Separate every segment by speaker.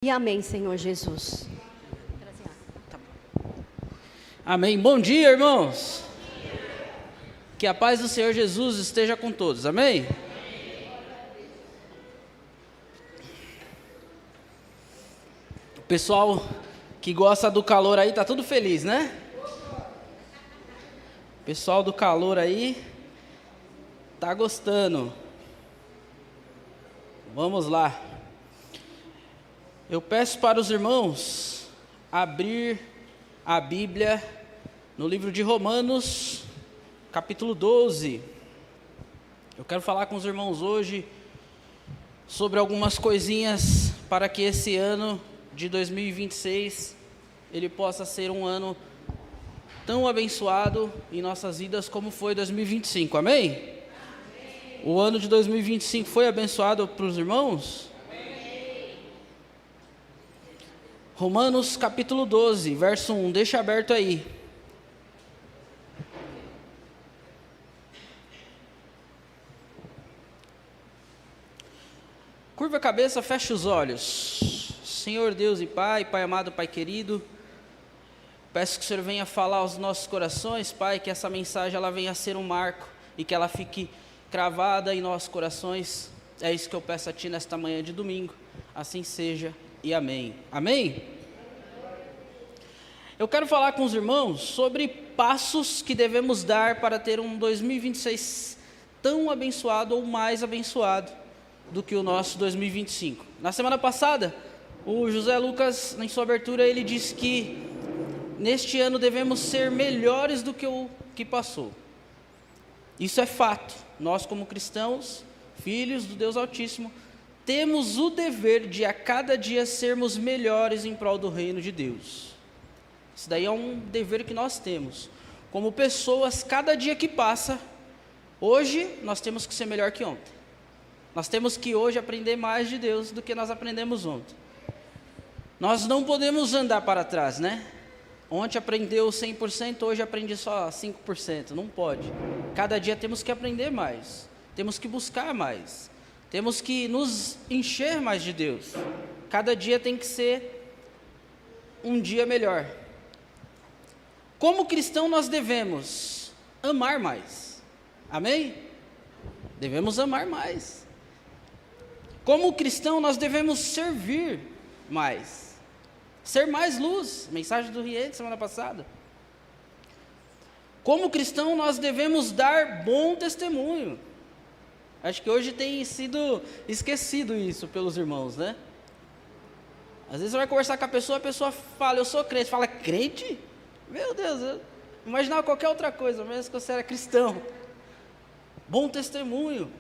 Speaker 1: E amém, Senhor Jesus.
Speaker 2: Amém. Bom dia, irmãos. Que a paz do Senhor Jesus esteja com todos. Amém? O pessoal que gosta do calor aí tá tudo feliz, né? O pessoal do calor aí tá gostando. Vamos lá. Eu peço para os irmãos abrir a Bíblia no livro de Romanos, capítulo 12. Eu quero falar com os irmãos hoje sobre algumas coisinhas para que esse ano de 2026 ele possa ser um ano tão abençoado em nossas vidas como foi 2025. Amém? Amém. O ano de 2025 foi abençoado para os irmãos? Romanos capítulo 12, verso 1, deixa aberto aí. Curva a cabeça, fecha os olhos. Senhor Deus e Pai, Pai amado, Pai querido, peço que o Senhor venha falar aos nossos corações, Pai, que essa mensagem ela venha a ser um marco e que ela fique cravada em nossos corações. É isso que eu peço a Ti nesta manhã de domingo, assim seja. E amém. Amém? Eu quero falar com os irmãos sobre passos que devemos dar para ter um 2026 tão abençoado ou mais abençoado do que o nosso 2025. Na semana passada, o José Lucas, em sua abertura, ele disse que neste ano devemos ser melhores do que o que passou. Isso é fato. Nós, como cristãos, filhos do Deus Altíssimo, temos o dever de a cada dia sermos melhores em prol do reino de Deus. Isso daí é um dever que nós temos. Como pessoas, cada dia que passa, hoje nós temos que ser melhor que ontem. Nós temos que hoje aprender mais de Deus do que nós aprendemos ontem. Nós não podemos andar para trás, né? Ontem aprendeu 100%, hoje aprendi só 5%. Não pode. Cada dia temos que aprender mais. Temos que buscar mais. Temos que nos encher mais de Deus. Cada dia tem que ser um dia melhor. Como cristão nós devemos amar mais. Amém? Devemos amar mais. Como cristão nós devemos servir mais. Ser mais luz. Mensagem do Riede semana passada. Como cristão nós devemos dar bom testemunho. Acho que hoje tem sido esquecido isso pelos irmãos, né? Às vezes você vai conversar com a pessoa fala, eu sou crente. Fala, crente? Meu Deus, eu imaginava qualquer outra coisa, menos que você era cristão. Bom testemunho.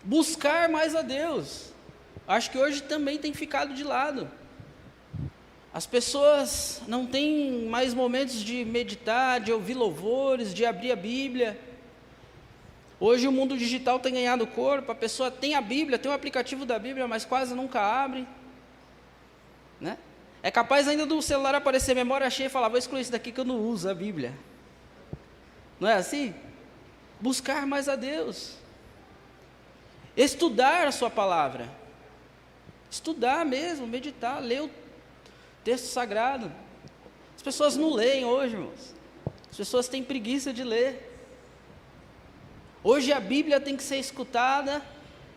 Speaker 2: Buscar mais a Deus. Acho que hoje também tem ficado de lado. As pessoas não têm mais momentos de meditar, de ouvir louvores, de abrir a Bíblia. Hoje o mundo digital tem ganhado corpo, a pessoa tem a Bíblia, tem o aplicativo da Bíblia, mas quase nunca abre, né? É capaz ainda do celular aparecer memória cheia e falar, vou excluir isso daqui que eu não uso a Bíblia. Não é assim? Buscar mais a Deus. Estudar a sua palavra. Estudar mesmo, meditar, ler o texto sagrado. As pessoas não leem hoje, irmãos. As pessoas têm preguiça de ler. Hoje a Bíblia tem que ser escutada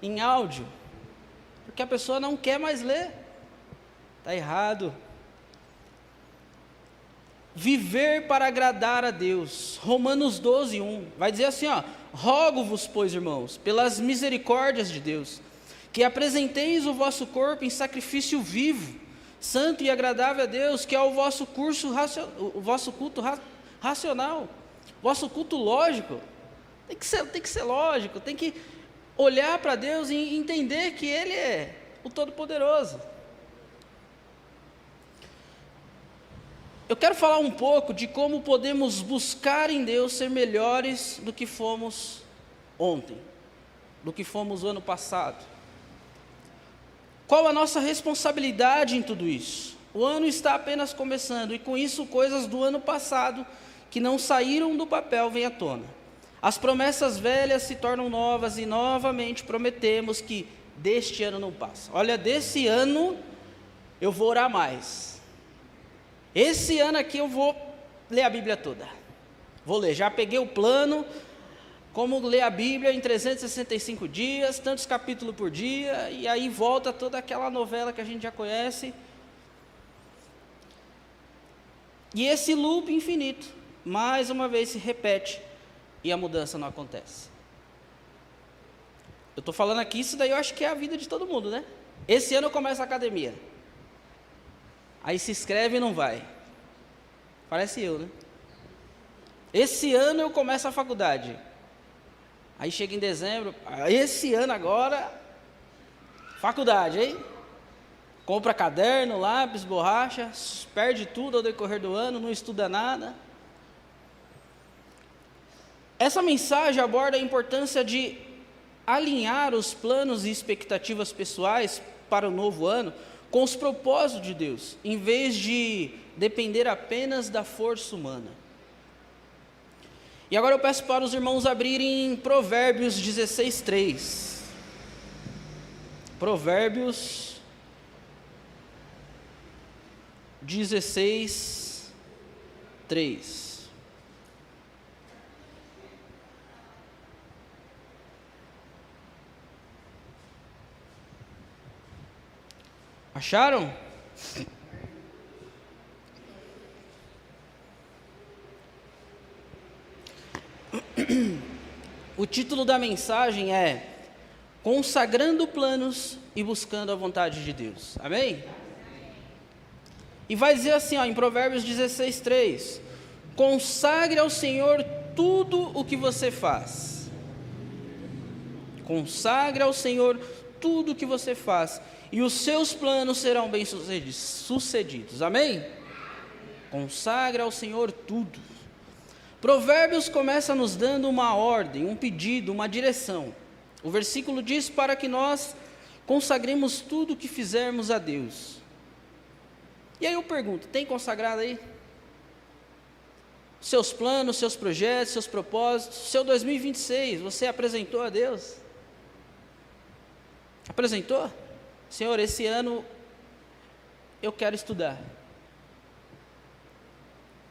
Speaker 2: em áudio, porque a pessoa não quer mais ler. Está errado. Viver para agradar a Deus. Romanos 12, 1. Vai dizer assim, ó. Rogo-vos, pois, irmãos, pelas misericórdias de Deus, que apresenteis o vosso corpo em sacrifício vivo, santo e agradável a Deus, que é o vosso culto racional, vosso culto lógico. Tem que ser lógico, tem que olhar para Deus e entender que Ele é o Todo-Poderoso. Eu quero falar um pouco de como podemos buscar em Deus ser melhores do que fomos ontem, do que fomos o ano passado. Qual a nossa responsabilidade em tudo isso? O ano está apenas começando e com isso coisas do ano passado que não saíram do papel vêm à tona. As promessas velhas se tornam novas e novamente prometemos que deste ano não passa. Olha, desse ano eu vou orar mais. Esse ano aqui eu vou ler a Bíblia toda. Vou ler, já peguei o plano, como ler a Bíblia em 365 dias, tantos capítulos por dia, e aí volta toda aquela novela que a gente já conhece. E esse loop infinito, mais uma vez se repete, e a mudança não acontece. Eu estou falando aqui, isso daí eu acho que é a vida de todo mundo, né? Esse ano eu começo a academia. Aí se inscreve e não vai. Parece eu, né? Esse ano eu começo a faculdade. Aí chega em dezembro, esse ano agora, faculdade, hein? Compra caderno, lápis, borracha, perde tudo ao decorrer do ano, não estuda nada. Essa mensagem aborda a importância de alinhar os planos e expectativas pessoais para o novo ano com os propósitos de Deus, em vez de depender apenas da força humana. E agora eu peço para os irmãos abrirem Provérbios 16:3. Provérbios 16:3. Acharam? O título da mensagem é Consagrando Planos e Buscando a Vontade de Deus. Amém? E vai dizer assim, em Provérbios 16:3: consagre ao Senhor tudo o que você faz. Consagre ao Senhor tudo o que você faz, e os seus planos serão bem-sucedidos. Amém? Consagre ao Senhor tudo. Provérbios começa nos dando uma ordem, um pedido, uma direção. O versículo diz para que nós consagremos tudo o que fizermos a Deus. E aí eu pergunto, tem consagrado aí? Seus planos, seus projetos, seus propósitos, seu 2026, você apresentou a Deus? Apresentou? Senhor, esse ano eu quero estudar.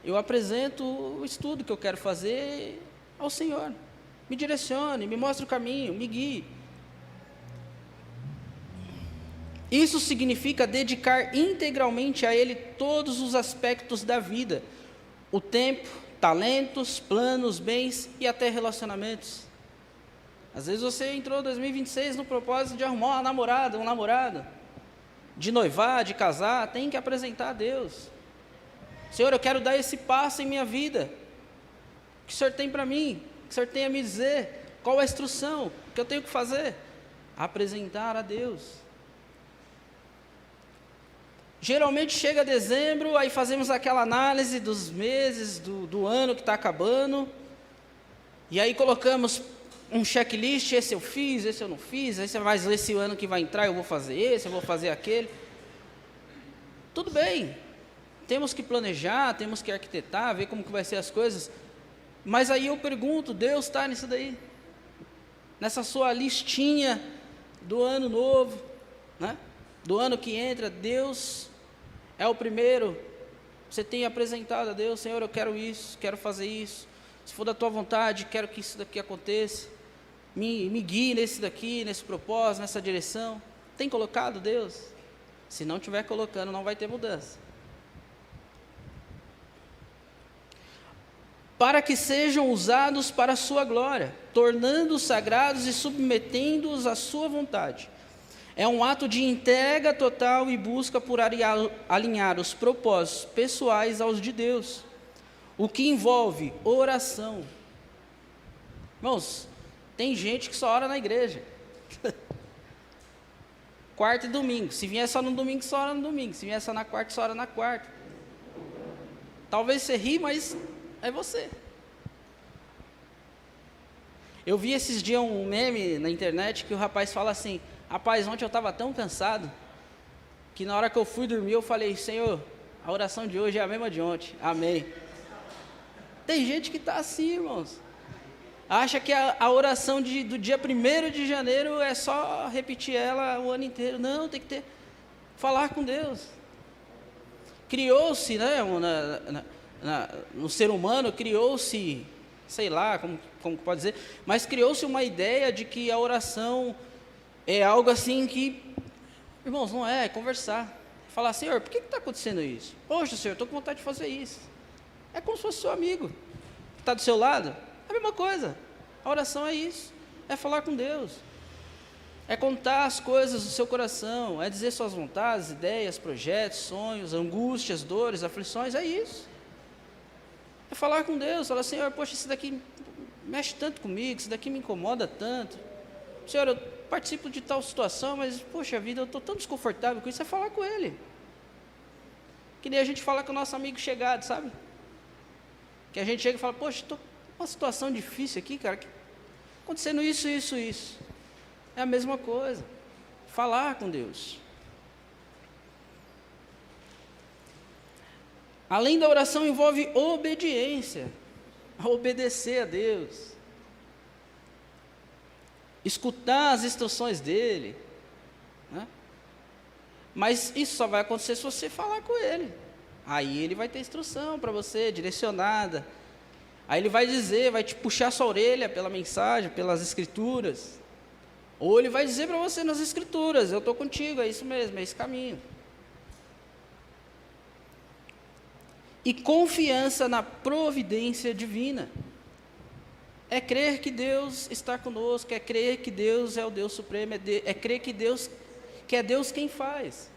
Speaker 2: Eu apresento o estudo que eu quero fazer ao Senhor. Me direcione, me mostre o caminho, me guie. Isso significa dedicar integralmente a Ele todos os aspectos da vida. O tempo, talentos, planos, bens e até relacionamentos. Às vezes você entrou em 2026 no propósito de arrumar uma namorada, um namorado, de noivar, de casar, tem que apresentar a Deus. Senhor, eu quero dar esse passo em minha vida. O que o Senhor tem para mim? O que o Senhor tem a me dizer? Qual a instrução? O que eu tenho que fazer? Apresentar a Deus. Geralmente chega dezembro, aí fazemos aquela análise dos meses, do ano que está acabando, e aí colocamos um checklist, esse eu fiz, esse eu não fiz, mas esse ano que vai entrar eu vou fazer esse, eu vou fazer aquele. Tudo bem, temos que planejar, temos que arquitetar, ver como que vai ser as coisas, mas aí eu pergunto, Deus está nisso daí? Nessa sua listinha do ano novo, né? Do ano que entra, Deus é o primeiro, você tem apresentado a Deus, Senhor, eu quero isso, quero fazer isso, se for da tua vontade, quero que isso daqui aconteça, me guie nesse daqui, nesse propósito, nessa direção. Tem colocado Deus? Se não estiver colocando, não vai ter mudança. Para que sejam usados para a sua glória, tornando-os sagrados e submetendo-os à sua vontade. É um ato de entrega total e busca por alinhar os propósitos pessoais aos de Deus, o que envolve oração. Irmãos, tem gente que só ora na igreja. Quarta e domingo. Se vier só no domingo, só ora no domingo. Se vier só na quarta, só ora na quarta. Talvez você ri, mas é você. Eu vi esses dias um meme na internet que o rapaz fala assim: rapaz, ontem eu estava tão cansado que na hora que eu fui dormir eu falei: Senhor, a oração de hoje é a mesma de ontem. Amém. Tem gente que está assim, irmãos. acha que a oração do dia 1º de janeiro é só repetir ela o ano inteiro. Não, tem que falar com Deus. Criou-se, né, no ser humano, criou-se, sei lá, como pode dizer, mas criou-se uma ideia de que a oração é algo assim que, irmãos, não é conversar. Falar, Senhor, por que está acontecendo isso? Poxa, Senhor, estou com vontade de fazer isso. É como se fosse seu amigo, que está do seu lado. É a mesma coisa. A oração é isso. É falar com Deus. É contar as coisas do seu coração. É dizer suas vontades, ideias, projetos, sonhos, angústias, dores, aflições. É isso. É falar com Deus. Falar, Senhor, poxa, isso daqui mexe tanto comigo, isso daqui me incomoda tanto. Senhor, eu participo de tal situação, mas, poxa vida, eu estou tão desconfortável com isso. É falar com Ele. Que nem a gente fala com o nosso amigo chegado, sabe? Que a gente chega e fala, poxa, estou numa situação difícil aqui, cara. Acontecendo isso. É a mesma coisa. Falar com Deus. Além da oração, envolve obediência. Obedecer a Deus. Escutar as instruções dEle. Né? Mas isso só vai acontecer se você falar com Ele. Aí Ele vai ter instrução para você, direcionada. Aí Ele vai dizer, vai te puxar sua orelha pela mensagem, pelas Escrituras. Ou Ele vai dizer para você nas Escrituras, eu estou contigo, é isso mesmo, é esse caminho. E confiança na providência divina. É crer que Deus está conosco, é crer que Deus é o Deus Supremo, é crer que é Deus quem faz.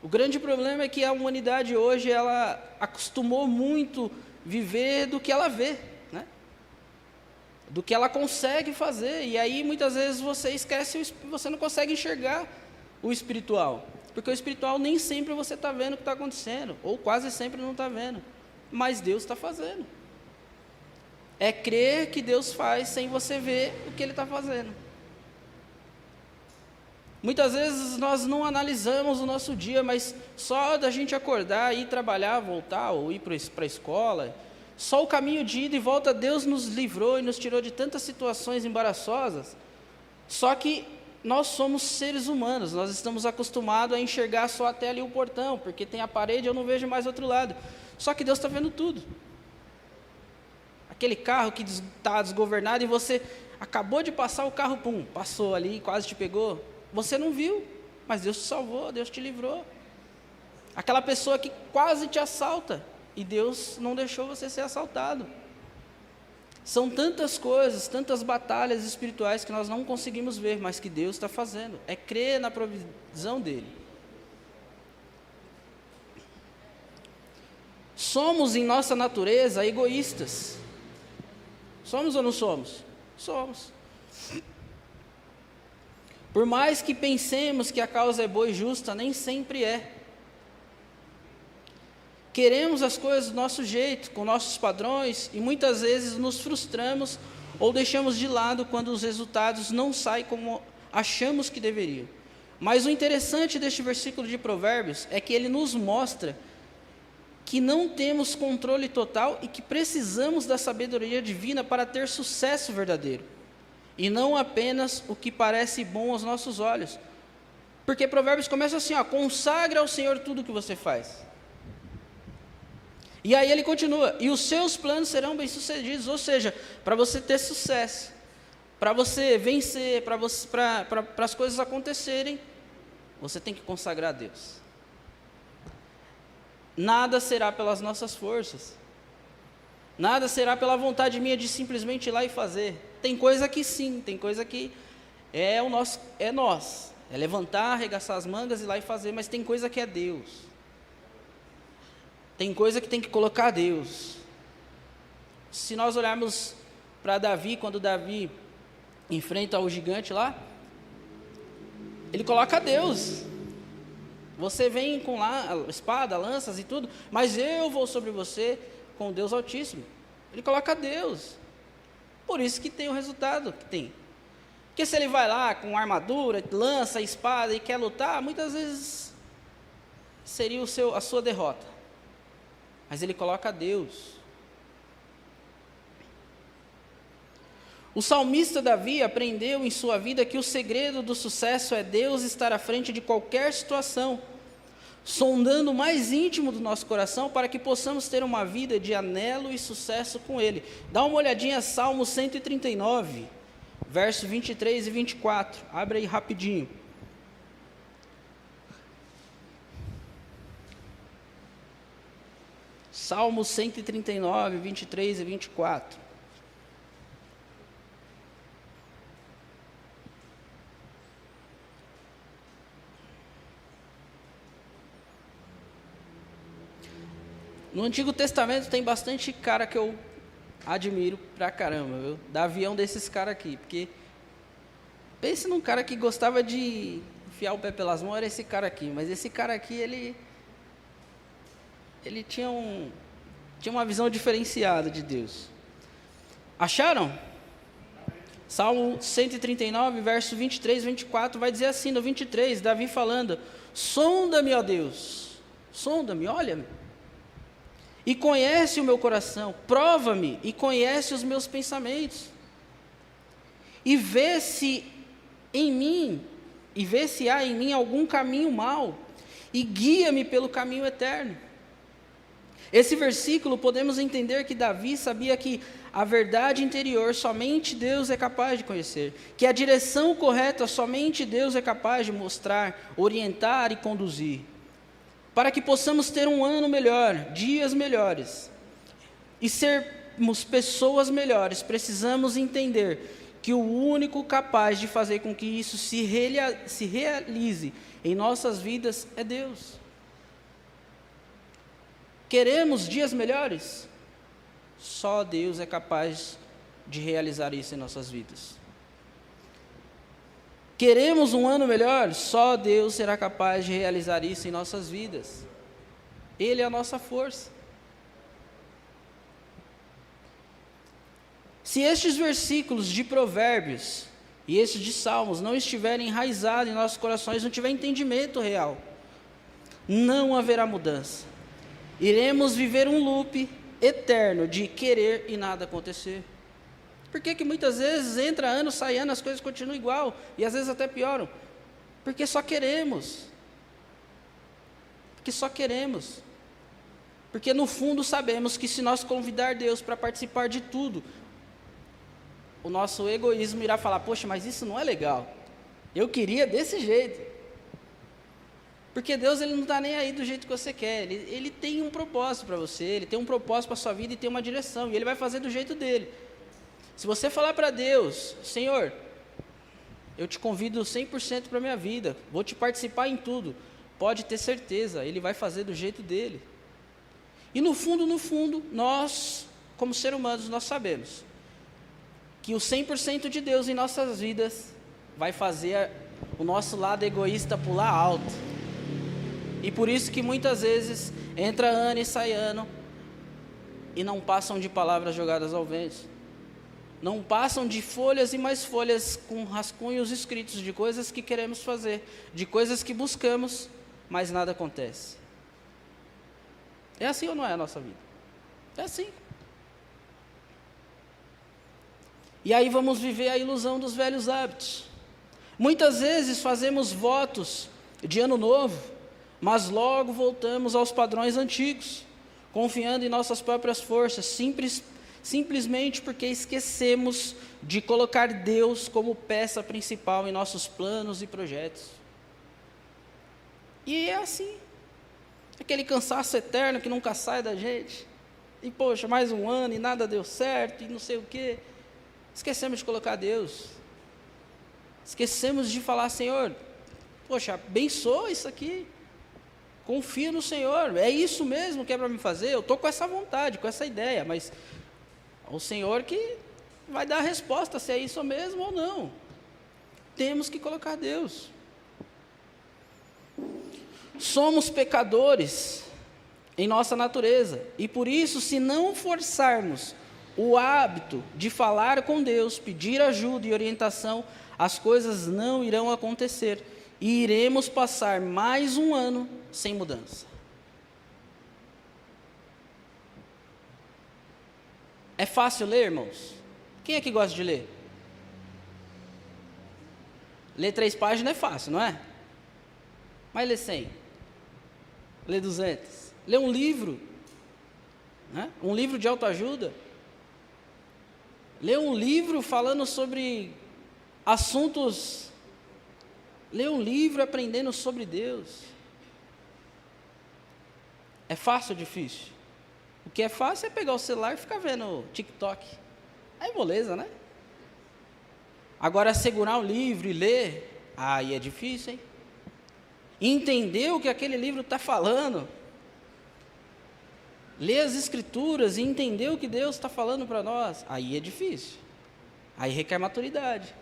Speaker 2: O grande problema é que a humanidade hoje, ela acostumou muito viver do que ela vê, né? Do que ela consegue fazer, e aí muitas vezes você esquece, você não consegue enxergar o espiritual, porque o espiritual nem sempre você está vendo o que está acontecendo, ou quase sempre não está vendo, mas Deus está fazendo. É crer que Deus faz sem você ver o que Ele está fazendo. Muitas vezes nós não analisamos o nosso dia, mas só da gente acordar, ir trabalhar, voltar, ou ir para a escola, só o caminho de ida e volta, Deus nos livrou e nos tirou de tantas situações embaraçosas. Só que nós somos seres humanos, nós estamos acostumados a enxergar só até ali o portão, porque tem a parede, eu não vejo mais outro lado. Só que Deus está vendo tudo. Aquele carro que está desgovernado e você acabou de passar o carro, pum, passou ali, quase te pegou. Você não viu, mas Deus te salvou, Deus te livrou. Aquela pessoa que quase te assalta e Deus não deixou você ser assaltado. São tantas coisas, tantas batalhas espirituais que nós não conseguimos ver, mas que Deus está fazendo. É crer na provisão dEle. Somos em nossa natureza egoístas. Somos ou não somos? Somos. Por mais que pensemos que a causa é boa e justa, nem sempre é. Queremos as coisas do nosso jeito, com nossos padrões, e muitas vezes nos frustramos ou deixamos de lado quando os resultados não saem como achamos que deveriam. Mas o interessante deste versículo de Provérbios é que ele nos mostra que não temos controle total e que precisamos da sabedoria divina para ter sucesso verdadeiro, e não apenas o que parece bom aos nossos olhos. Porque Provérbios começa assim, ó, consagre ao Senhor tudo o que você faz. E aí ele continua, e os seus planos serão bem-sucedidos, ou seja, para você ter sucesso, para você vencer, para as coisas acontecerem, você tem que consagrar a Deus. Nada será pelas nossas forças, nada será pela vontade minha de simplesmente ir lá e fazer. Tem coisa que sim, tem coisa que é nós, é levantar, arregaçar as mangas e ir lá e fazer, mas tem coisa que é Deus. Tem coisa que tem que colocar Deus. Se nós olharmos para Davi, quando Davi enfrenta o gigante lá, ele coloca Deus. Você vem com espada, lanças e tudo, mas eu vou sobre você com Deus Altíssimo. Ele coloca Deus. Por isso que tem o resultado que tem. Porque se ele vai lá com armadura, lança, espada e quer lutar, muitas vezes seria a sua derrota. Mas ele coloca Deus. O salmista Davi aprendeu em sua vida que o segredo do sucesso é Deus estar à frente de qualquer situação, sondando o mais íntimo do nosso coração para que possamos ter uma vida de anelo e sucesso com Ele. Dá uma olhadinha, Salmo 139, verso 23 e 24. Abre aí rapidinho. Salmo 139, 23 e 24. No Antigo Testamento tem bastante cara que eu admiro pra caramba, viu? Davi é um desses caras aqui, porque pense num cara que gostava de enfiar o pé pelas mãos, era esse cara aqui, mas esse cara aqui, ele tinha uma visão diferenciada de Deus. Acharam? Salmo 139, verso 23 e 24, vai dizer assim, no 23, Davi falando: sonda-me, ó Deus, sonda-me, olha-me, e conhece o meu coração, prova-me e conhece os meus pensamentos, e vê se há em mim algum caminho mau, e guia-me pelo caminho eterno. Esse versículo podemos entender que Davi sabia que a verdade interior somente Deus é capaz de conhecer, que a direção correta somente Deus é capaz de mostrar, orientar e conduzir. Para que possamos ter um ano melhor, dias melhores, e sermos pessoas melhores, precisamos entender que o único capaz de fazer com que isso se realize em nossas vidas é Deus. Queremos dias melhores? Só Deus é capaz de realizar isso em nossas vidas. Queremos um ano melhor? Só Deus será capaz de realizar isso em nossas vidas. Ele é a nossa força. Se estes versículos de Provérbios e estes de Salmos não estiverem enraizados em nossos corações, não tiver entendimento real, não haverá mudança. Iremos viver um loop eterno de querer e nada acontecer. Por que muitas vezes entra ano, sai ano, as coisas continuam igual, e às vezes até pioram? Porque só queremos. Porque no fundo sabemos que se nós convidar Deus para participar de tudo, o nosso egoísmo irá falar: poxa, mas isso não é legal, eu queria desse jeito. Porque Deus, Ele não está nem aí do jeito que você quer, Ele tem um propósito para você, Ele tem um propósito para a sua vida e tem uma direção, e Ele vai fazer do jeito dele. Se você falar para Deus: Senhor, eu te convido 100% para a minha vida, vou te participar em tudo, pode ter certeza, Ele vai fazer do jeito dele. E no fundo, nós, como seres humanos, nós sabemos que o 100% de Deus em nossas vidas vai fazer o nosso lado egoísta pular alto. E por isso que muitas vezes entra ano e sai ano e não passam de palavras jogadas ao vento. Não passam de folhas e mais folhas com rascunhos escritos de coisas que queremos fazer, de coisas que buscamos, mas nada acontece. É assim ou não é a nossa vida? É assim. E aí vamos viver a ilusão dos velhos hábitos. Muitas vezes fazemos votos de ano novo, mas logo voltamos aos padrões antigos, confiando em nossas próprias forças, simplesmente porque esquecemos de colocar Deus como peça principal em nossos planos e projetos. E é assim, aquele cansaço eterno que nunca sai da gente, e poxa, mais um ano e nada deu certo, e não sei o quê. Esquecemos de colocar Deus, esquecemos de falar: Senhor, poxa, abençoa isso aqui, confia no Senhor, é isso mesmo que é para me fazer, eu estou com essa vontade, com essa ideia, mas o Senhor que vai dar a resposta se é isso mesmo ou não. Temos que colocar Deus. Somos pecadores em nossa natureza, e por isso, se não forçarmos o hábito de falar com Deus, pedir ajuda e orientação, as coisas não irão acontecer, e iremos passar mais um ano sem mudança. É fácil ler, irmãos? Quem é que gosta de ler? Ler 3 páginas é fácil, não é? Mas ler 100, ler 200, ler um livro, né? Um livro de autoajuda, ler um livro falando sobre assuntos, ler um livro aprendendo sobre Deus. É fácil ou difícil? O que é fácil é pegar o celular e ficar vendo TikTok. Aí moleza, né? Agora, segurar um livro e ler, aí é difícil, hein? Entender o que aquele livro está falando, ler as Escrituras e entender o que Deus está falando para nós, aí é difícil. Aí requer maturidade.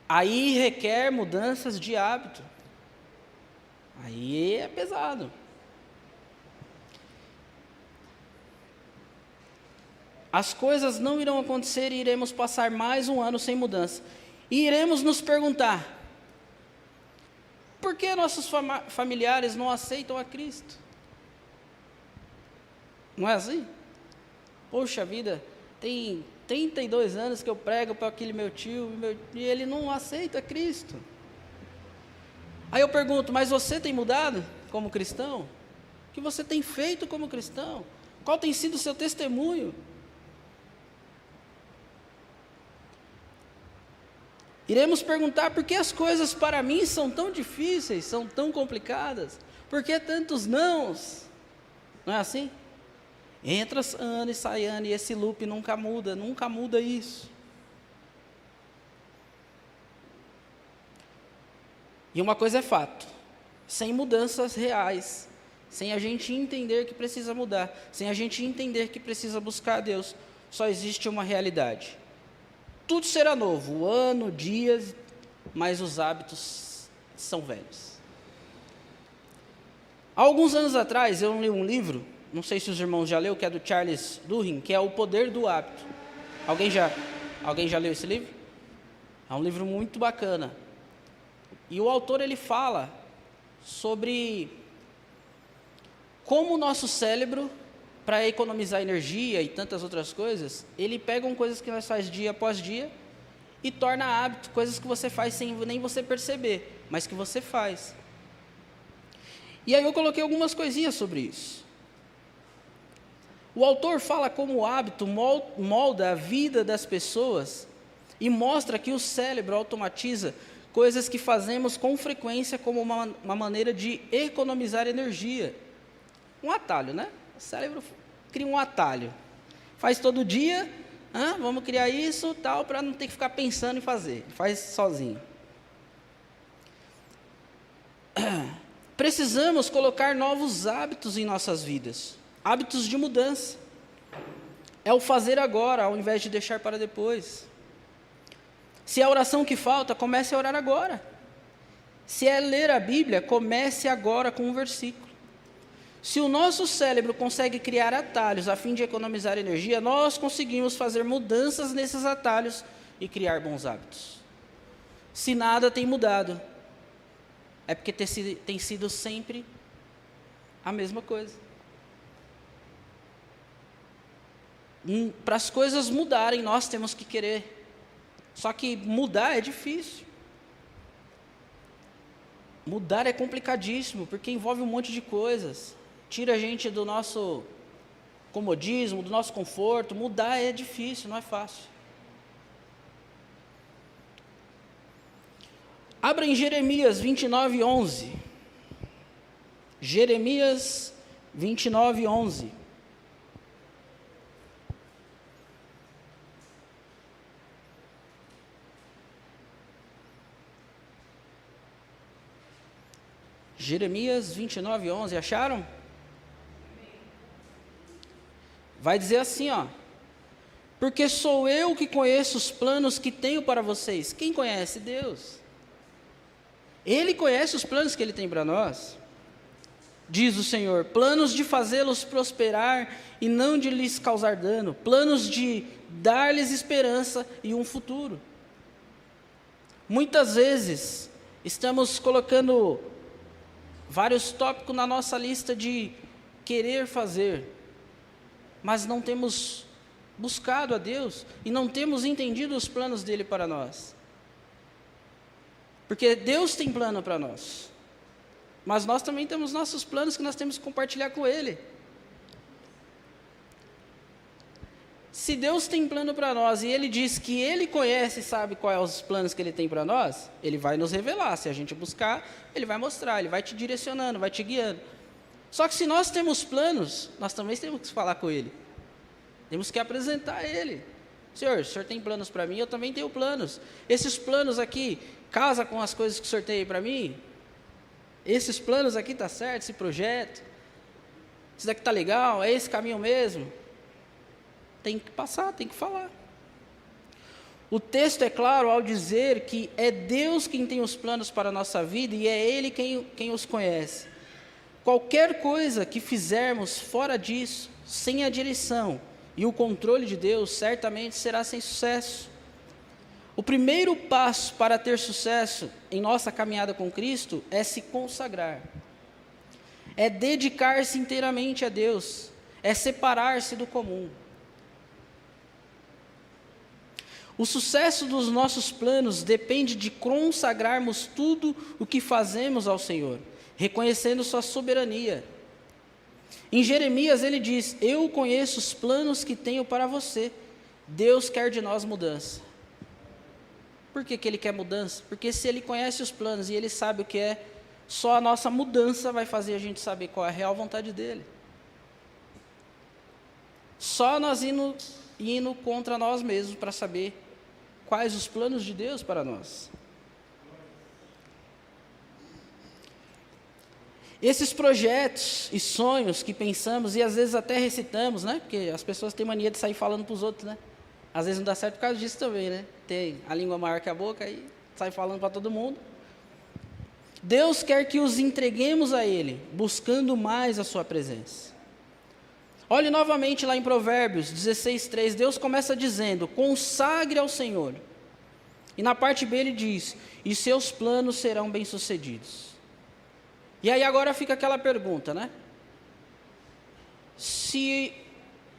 Speaker 2: Aí requer mudanças de hábito. Aí é pesado. As coisas não irão acontecer e iremos passar mais um ano sem mudança. E iremos nos perguntar: por que nossos familiares não aceitam a Cristo? Não é assim? Poxa vida, tem 32 anos que eu prego para aquele meu tio, e ele não aceita Cristo. Aí eu pergunto: mas você tem mudado como cristão? O que você tem feito como cristão? Qual tem sido o seu testemunho? Iremos perguntar: por que as coisas para mim são tão difíceis, são tão complicadas? Por que tantos nãos? Não é assim? Entra ano e sai ano, e esse loop nunca muda isso. E uma coisa é fato: sem mudanças reais, sem a gente entender que precisa mudar, sem a gente entender que precisa buscar a Deus, só existe uma realidade: tudo será novo, o ano, dias, mas os hábitos são velhos. Há alguns anos atrás eu li um livro, não sei se os irmãos já leu, que é do Charles Duhigg, que é O Poder do Hábito. Alguém já leu esse livro? É um livro muito bacana. E o autor, ele fala sobre como o nosso cérebro, para economizar energia e tantas outras coisas, ele pega coisas que nós faz dia após dia e torna hábito, coisas que você faz sem nem você perceber, mas que você faz. E aí eu coloquei algumas coisinhas sobre isso. O autor fala como o hábito molda a vida das pessoas e mostra que o cérebro automatiza coisas que fazemos com frequência como uma maneira de economizar energia. Um atalho, né? O cérebro cria um atalho. Faz todo dia, vamos criar isso, tal, para não ter que ficar pensando em fazer. Faz sozinho. Precisamos colocar novos hábitos em nossas vidas. Hábitos de mudança. É o fazer agora, ao invés de deixar para depois. Se é a oração que falta, comece a orar agora. Se é ler a Bíblia, comece agora com um versículo. Se o nosso cérebro consegue criar atalhos a fim de economizar energia, nós conseguimos fazer mudanças nesses atalhos e criar bons hábitos. Se nada tem mudado, é porque tem sido sempre a mesma coisa. Para as coisas mudarem, nós temos que querer. Só que mudar é difícil. Mudar é complicadíssimo, porque envolve um monte de coisas. Tira a gente do nosso comodismo, do nosso conforto. Mudar é difícil, não é fácil. Abra em Jeremias 29:11. Jeremias 29:11. Jeremias 29:11, acharam? Vai dizer assim, porque sou eu que conheço os planos que tenho para vocês. Quem conhece? Deus. Ele conhece os planos que Ele tem para nós. Diz o Senhor: planos de fazê-los prosperar e não de lhes causar dano, planos de dar-lhes esperança e um futuro. Muitas vezes estamos colocando vários tópicos na nossa lista de querer fazer, mas não temos buscado a Deus e não temos entendido os planos dele para nós. Porque Deus tem plano para nós. Mas nós também temos nossos planos que nós temos que compartilhar com Ele. Se Deus tem plano para nós e Ele diz que Ele conhece e sabe quais os planos que Ele tem para nós, Ele vai nos revelar. Se a gente buscar, Ele vai mostrar, Ele vai te direcionando, vai te guiando. Só que se nós temos planos, nós também temos que falar com Ele. Temos que apresentar a Ele. Senhor, o Senhor tem planos para mim, eu também tenho planos. Esses planos aqui, casa com as coisas que o Senhor tem para mim? Esses planos aqui tá certo, esse projeto? Isso daqui tá legal, é esse caminho mesmo? Tem que passar, tem que falar. O texto é claro ao dizer que é Deus quem tem os planos para a nossa vida e é Ele quem os conhece. Qualquer coisa que fizermos fora disso, sem a direção e o controle de Deus, certamente será sem sucesso. O primeiro passo para ter sucesso em nossa caminhada com Cristo é se consagrar. É dedicar-se inteiramente a Deus. É separar-se do comum. O sucesso dos nossos planos depende de consagrarmos tudo o que fazemos ao Senhor, reconhecendo sua soberania. Em Jeremias ele diz: eu conheço os planos que tenho para você. Deus quer de nós mudança. Por que Ele quer mudança? Porque se Ele conhece os planos e Ele sabe o que é, só a nossa mudança vai fazer a gente saber qual é a real vontade dEle. Só nós indo contra nós mesmos para saber quais os planos de Deus para nós. Esses projetos e sonhos que pensamos e às vezes até recitamos, né? Porque as pessoas têm mania de sair falando para os outros, né? Às vezes não dá certo por causa disso também, né? Tem a língua maior que a boca e sai falando para todo mundo. Deus quer que os entreguemos a Ele, buscando mais a sua presença. Olhe novamente lá em Provérbios 16:3, Deus começa dizendo: consagre ao Senhor. E na parte B ele diz: e seus planos serão bem-sucedidos. E aí agora fica aquela pergunta, né? Se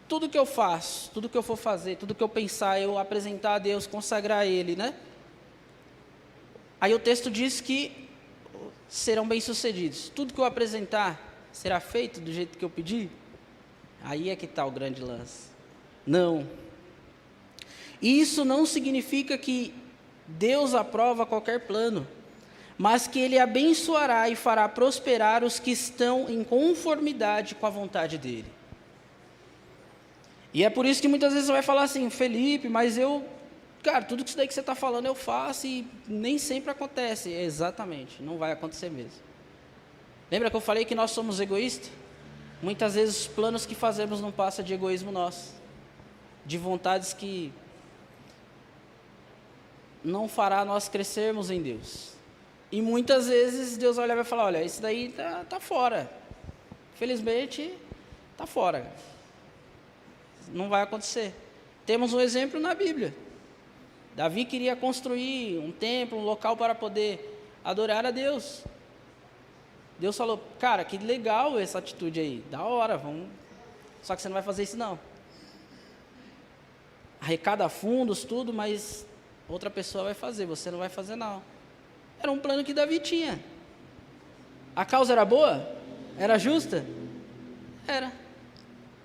Speaker 2: tudo que eu faço, tudo que eu for fazer, tudo que eu pensar, eu apresentar a Deus, consagrar a Ele, né? Aí o texto diz que serão bem-sucedidos. Tudo que eu apresentar será feito do jeito que eu pedi? Aí é que está o grande lance. Não. Isso não significa que Deus aprova qualquer plano, mas que Ele abençoará e fará prosperar os que estão em conformidade com a vontade dEle. E é por isso que muitas vezes você vai falar assim: Felipe, mas cara, tudo isso daí que você está falando eu faço e nem sempre acontece. Exatamente, não vai acontecer mesmo. Lembra que eu falei que nós somos egoístas? Muitas vezes os planos que fazemos não passam de egoísmo nosso, de vontades que não fará nós crescermos em Deus. E muitas vezes Deus vai olhar e vai falar: olha, isso daí tá fora. Felizmente, está fora. Não vai acontecer. Temos um exemplo na Bíblia. Davi queria construir um templo, um local para poder adorar a Deus. Deus falou: cara, que legal essa atitude aí, da hora, vamos. Só que você não vai fazer isso não. Arrecada fundos, tudo, mas outra pessoa vai fazer, você não vai fazer não. Era um plano que Davi tinha. A causa era boa? Era justa? Era.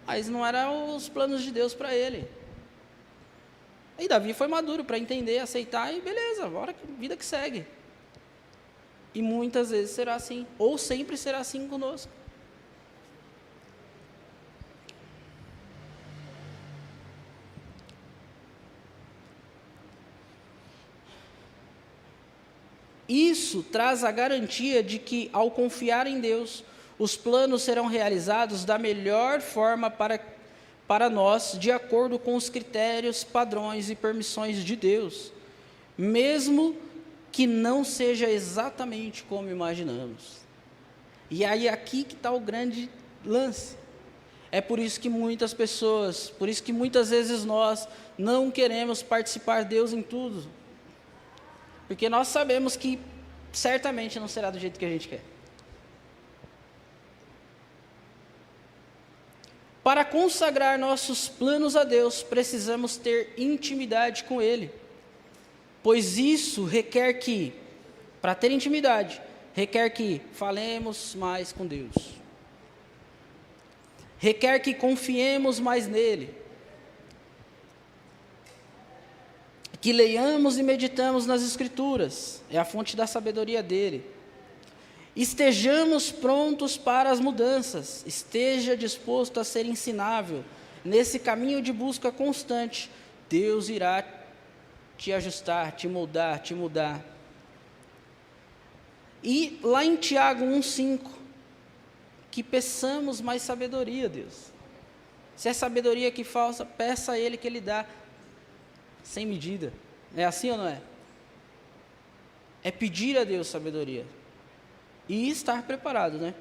Speaker 2: Mas não eram os planos de Deus para ele. E Davi foi maduro para entender, aceitar e beleza, bora, vida que segue. E muitas vezes será assim, ou sempre será assim conosco. Isso traz a garantia de que, ao confiar em Deus, os planos serão realizados da melhor forma para nós, de acordo com os critérios, padrões e permissões de Deus, mesmo que não seja exatamente como imaginamos. E aí aqui que está o grande lance. É por isso que muitas pessoas, por isso que muitas vezes nós não queremos participar de Deus em tudo. Porque nós sabemos que certamente não será do jeito que a gente quer. Para consagrar nossos planos a Deus, precisamos ter intimidade com Ele, pois isso requer que Para ter intimidade, requer que falemos mais com Deus. Requer que confiemos mais nele. Que leiamos e meditamos nas Escrituras, é a fonte da sabedoria dele. Estejamos prontos para as mudanças, esteja disposto a ser ensinável. Nesse caminho de busca constante, Deus irá te ajustar, te moldar, te mudar. E lá em Tiago 1,5, que peçamos mais sabedoria, Deus. Se é sabedoria que falta, peça a Ele que Ele dá, sem medida. É assim ou não é? É pedir a Deus sabedoria. E estar preparado, né?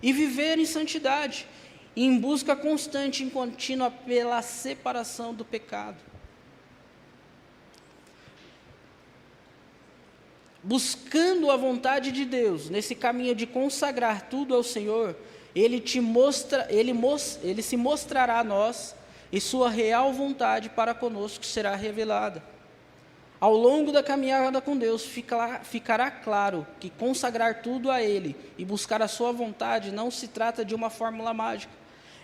Speaker 2: E viver em santidade, em busca constante e contínua pela separação do pecado. Buscando a vontade de Deus, nesse caminho de consagrar tudo ao Senhor, Ele se mostrará a nós e sua real vontade para conosco será revelada. Ao longo da caminhada com Deus, ficará claro que consagrar tudo a Ele e buscar a sua vontade não se trata de uma fórmula mágica,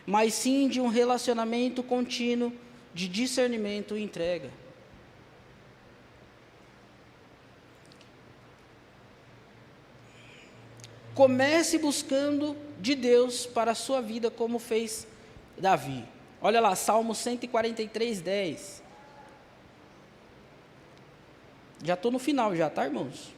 Speaker 2: mas sim de um relacionamento contínuo de discernimento e entrega. Comece buscando de Deus para a sua vida, como fez Davi. Olha lá, Salmo 143, 10. Já estou no final, já, tá, irmãos?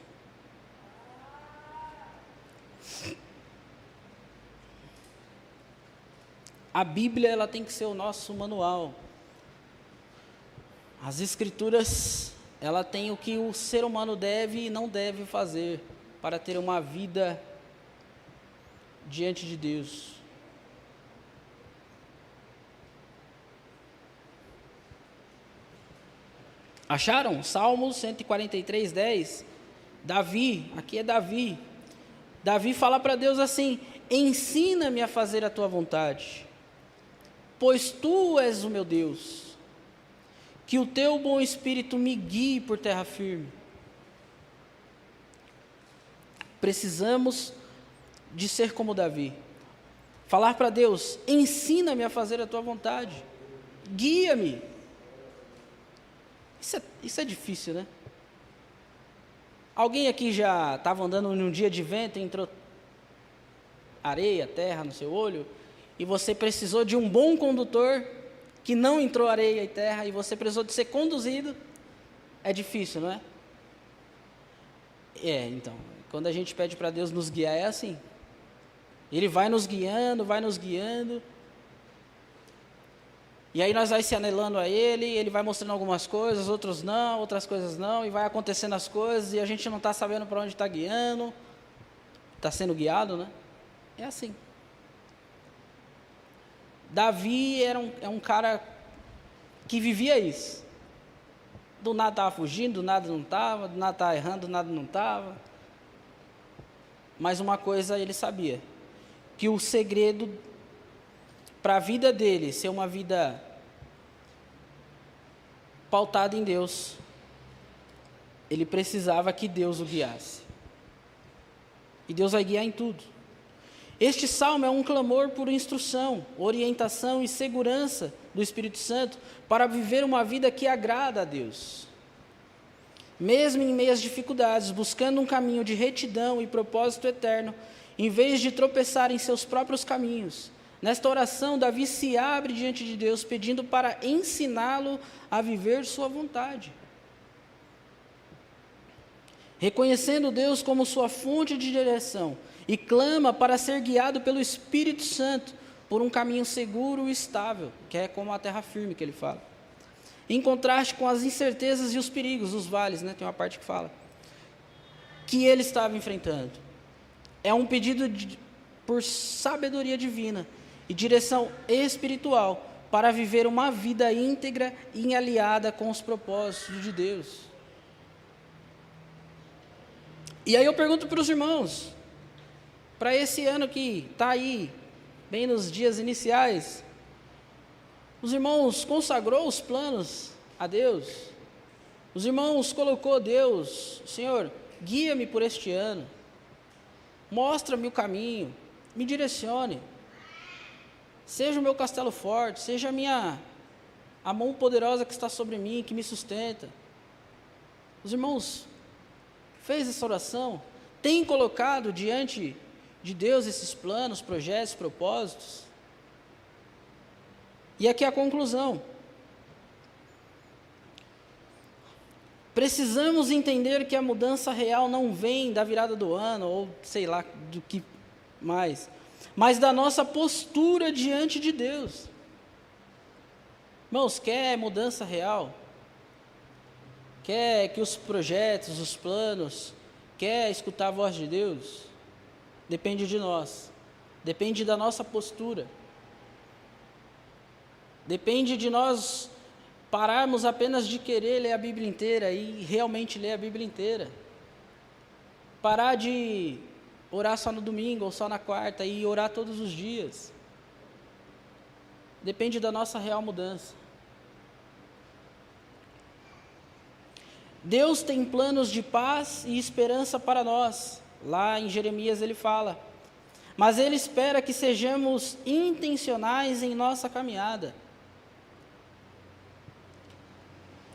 Speaker 2: A Bíblia, ela tem que ser o nosso manual. As Escrituras, ela tem o que o ser humano deve e não deve fazer para ter uma vida diante de Deus. Acharam? Salmo 143, 10. Davi, aqui é Davi. Davi fala para Deus assim: ensina-me a fazer a tua vontade, pois tu és o meu Deus. Que o teu bom espírito me guie por terra firme. Precisamos de ser como Davi. Falar para Deus: ensina-me a fazer a tua vontade, guia-me. Isso é difícil, né? Alguém aqui já estava andando num dia de vento e entrou areia, terra no seu olho, e você precisou de um bom condutor que não entrou areia e terra, e você precisou de ser conduzido? É difícil, não é? Então, quando a gente pede para Deus nos guiar, é assim. Ele vai nos guiando, e aí nós vamos se anelando a Ele vai mostrando algumas coisas, outras coisas não, e vai acontecendo as coisas, e a gente não está sabendo para onde está guiando, está sendo guiado, né? É assim. Davi é um cara que vivia isso. Do nada estava fugindo, do nada não estava, do nada estava errando, do nada não estava. Mas uma coisa ele sabia, que o segredo para a vida dele ser uma vida pautada em Deus, ele precisava que Deus o guiasse. E Deus vai guiar em tudo. Este salmo é um clamor por instrução, orientação e segurança do Espírito Santo para viver uma vida que agrada a Deus. Mesmo em meio às dificuldades, buscando um caminho de retidão e propósito eterno, em vez de tropeçar em seus próprios caminhos. Nesta oração, Davi se abre diante de Deus, pedindo para ensiná-lo a viver sua vontade. Reconhecendo Deus como sua fonte de direção, e clama para ser guiado pelo Espírito Santo, por um caminho seguro e estável, que é como a terra firme que ele fala. Em contraste com as incertezas e os perigos, os vales, né, tem uma parte que fala, que ele estava enfrentando. É um pedido por sabedoria divina e direção espiritual para viver uma vida íntegra e alinhada com os propósitos de Deus. E aí eu pergunto para os irmãos, para esse ano que está aí, bem nos dias iniciais, os irmãos consagrou os planos a Deus? Os irmãos colocou Deus, Senhor, guia-me por este ano, mostra-me o caminho, me direcione, seja o meu castelo forte, seja a mão poderosa que está sobre mim, que me sustenta. Os irmãos, fez essa oração, tem colocado diante de Deus esses planos, projetos, propósitos? E aqui a conclusão. Precisamos entender que a mudança real não vem da virada do ano, ou sei lá do que mais, mas da nossa postura diante de Deus. Irmãos, quer mudança real? Quer que os projetos, os planos, quer escutar a voz de Deus? Depende de nós, depende da nossa postura, depende de nós pararmos apenas de querer ler a Bíblia inteira e realmente ler a Bíblia inteira. Parar de orar só no domingo ou só na quarta e orar todos os dias. Depende da nossa real mudança. Deus tem planos de paz e esperança para nós. Lá em Jeremias ele fala. Mas Ele espera que sejamos intencionais em nossa caminhada.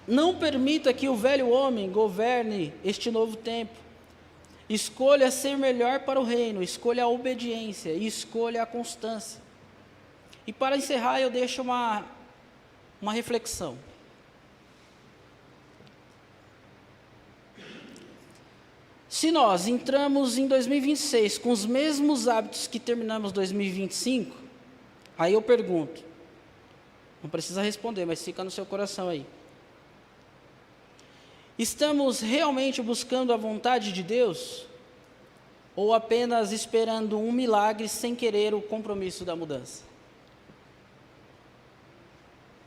Speaker 2: Não permita que o velho homem governe este novo tempo. Escolha ser melhor para o reino, escolha a obediência e escolha a constância. E para encerrar, eu deixo uma reflexão. Se nós entramos em 2026 com os mesmos hábitos que terminamos 2025, aí eu pergunto, não precisa responder, mas fica no seu coração aí. Estamos realmente buscando a vontade de Deus? Ou apenas esperando um milagre sem querer o compromisso da mudança?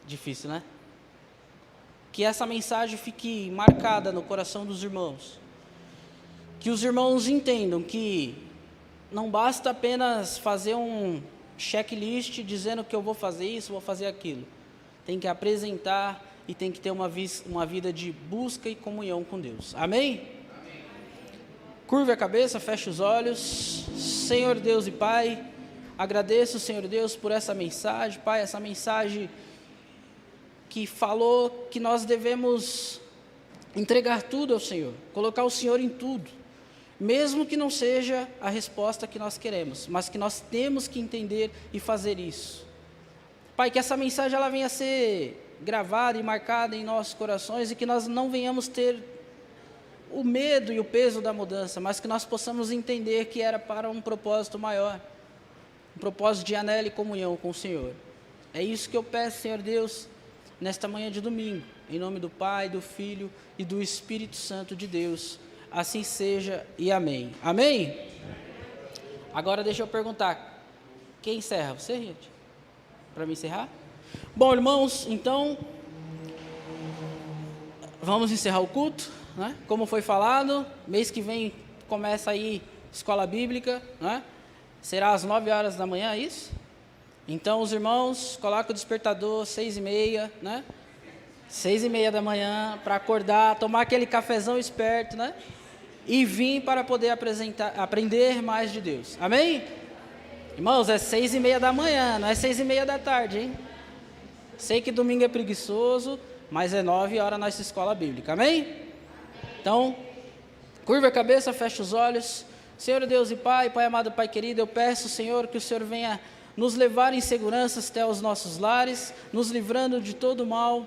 Speaker 2: Difícil, né? Que essa mensagem fique marcada no coração dos irmãos. Que os irmãos entendam que não basta apenas fazer um checklist dizendo que eu vou fazer isso, vou fazer aquilo. Tem que apresentar e tem que ter uma vida de busca e comunhão com Deus. Amém? Amém. Curve a cabeça, feche os olhos. Senhor Deus e Pai, agradeço, Senhor Deus, por essa mensagem. Pai, essa mensagem que falou que nós devemos entregar tudo ao Senhor, colocar o Senhor em tudo, mesmo que não seja a resposta que nós queremos, mas que nós temos que entender e fazer isso. Pai, que essa mensagem ela venha a ser gravada e marcada em nossos corações e que nós não venhamos ter o medo e o peso da mudança, mas que nós possamos entender que era para um propósito maior, um propósito de anelo e comunhão com o Senhor. É isso que eu peço, Senhor Deus, nesta manhã de domingo, em nome do Pai, do Filho e do Espírito Santo de Deus. Assim seja e amém. Amém? Agora deixa eu perguntar, quem encerra? Você, gente? Para me encerrar? Bom, irmãos, então, vamos encerrar o culto, né? Como foi falado, mês que vem começa aí escola bíblica, né? Será às 9 horas da manhã, é isso? Então, os irmãos, coloca o despertador, 6h30, né? 6h30 da manhã, para acordar, tomar aquele cafezão esperto, né? E vir para poder aprender mais de Deus. Amém? Irmãos, é 6h30 da manhã, não é 6h30 da tarde, hein? Sei que domingo é preguiçoso, mas é 9 horas nossa escola bíblica, amém? Então, curva a cabeça, fecha os olhos. Senhor Deus e Pai, Pai amado, Pai querido, eu peço, Senhor, que o Senhor venha nos levar em segurança até os nossos lares, nos livrando de todo mal,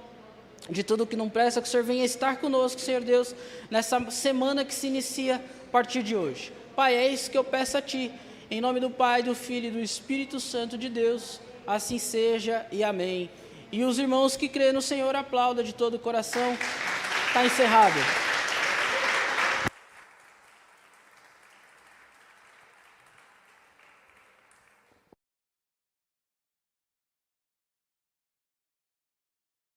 Speaker 2: de tudo que não presta, que o Senhor venha estar conosco, Senhor Deus, nessa semana que se inicia a partir de hoje. Pai, é isso que eu peço a Ti, em nome do Pai, do Filho e do Espírito Santo de Deus, assim seja e amém. E os irmãos que crêem no Senhor aplaudam de todo o coração. Está encerrado.